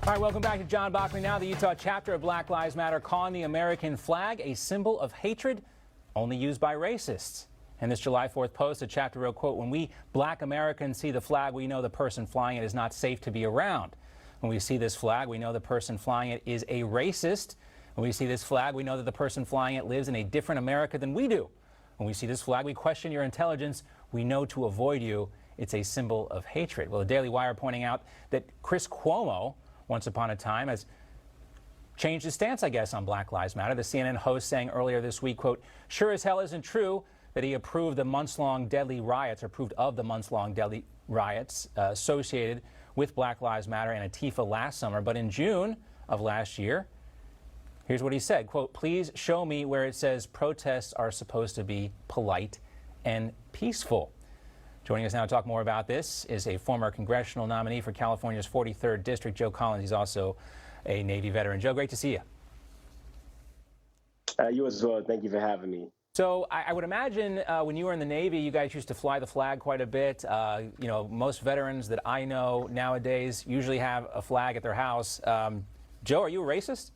All right, welcome back to John Bachman Now. The Utah chapter of Black Lives Matter calling the American flag a symbol of hatred only used by racists. In this July 4th post, the chapter wrote, quote, "When we black Americans see the flag, we know the person flying it is not safe to be around. When we see this flag, we know the person flying it is a racist. When we see this flag, we know that the person flying it lives in a different America than we do. When we see this flag, we question your intelligence. We know to avoid you. It's a symbol of hatred." Well, the Daily Wire pointing out that Chris Cuomo, once upon a time, has changed his stance, I guess, on Black Lives Matter. The CNN host saying earlier this week, quote, "Sure as hell isn't true that he approved the months-long deadly riots, or approved of the months-long deadly riots associated with Black Lives Matter and Antifa last summer. But in June of last year, here's what he said, quote, "Please show me where it says protests are supposed to be polite and peaceful." Joining us now to talk more about this is a former congressional nominee for California's 43rd District, Joe Collins. He's also a Navy veteran. Joe, great to see you. You as well. Thank you for having me. So I would imagine when you were in the Navy, you guys used to fly the flag quite a bit. You know, most veterans that I know nowadays usually have a flag at their house. Joe, are you a racist?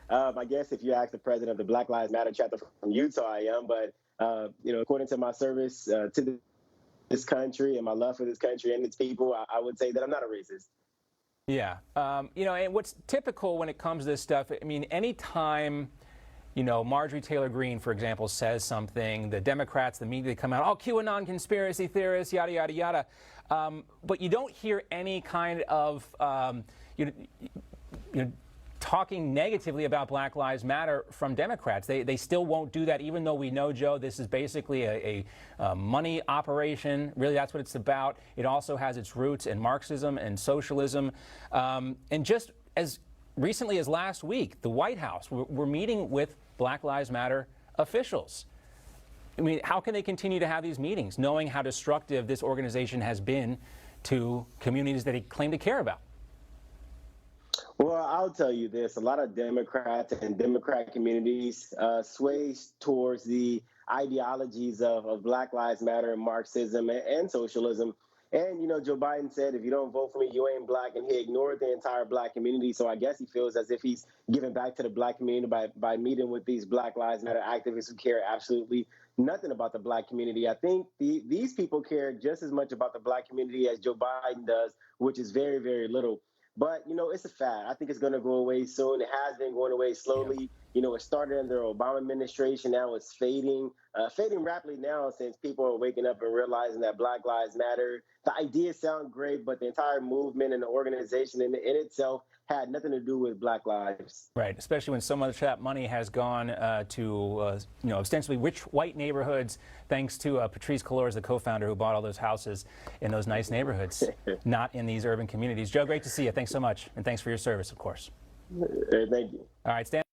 I guess if you ask the president of the Black Lives Matter chapter from Utah, I am. But, you know, according to my service to this country and my love for this country and its people, I would say that I'm not a racist. Yeah. You know, and what's typical when it comes to this stuff, I mean, anytime, you know, Marjorie Taylor Greene, for example, says something, the Democrats, the media, they come out, oh, QAnon conspiracy theorists, yada, yada, yada. But you don't hear any kind of, you know, talking negatively about Black Lives Matter from Democrats. They still won't do that, even though we know, Joe, this is basically a money operation. Really, that's what it's about. It also has its roots in Marxism and socialism. And just as recently as last week, the White House, we're meeting with Black Lives Matter officials. I mean, how can they continue to have these meetings, knowing how destructive this organization has been to communities that they claim to care about? Well, I'll tell you this. A lot of Democrats and Democrat communities sways towards the ideologies of Black Lives Matter and Marxism and socialism. And, you know, Joe Biden said, if you don't vote for me, you ain't black. And he ignored the entire black community. So I guess he feels as if he's giving back to the black community by meeting with these Black Lives Matter activists who care absolutely nothing about the black community. I think these people care just as much about the black community as Joe Biden does, which is very, very little. But, you know, it's a fad. I think it's going to go away soon. It has been going away slowly. Yeah. You know, it started under the Obama administration. Now it's fading rapidly now since people are waking up and realizing that Black Lives Matter. The ideas sound great, but the entire movement and the organization in itself had nothing to do with Black lives. Right, especially when so much of that money has gone to, you know, ostensibly rich white neighborhoods, thanks to Patrisse Cullors, the co-founder who bought all those houses in those nice neighborhoods, not in these urban communities. Joe, great to see you. Thanks so much, and thanks for your service, of course. Thank you. All right, stand.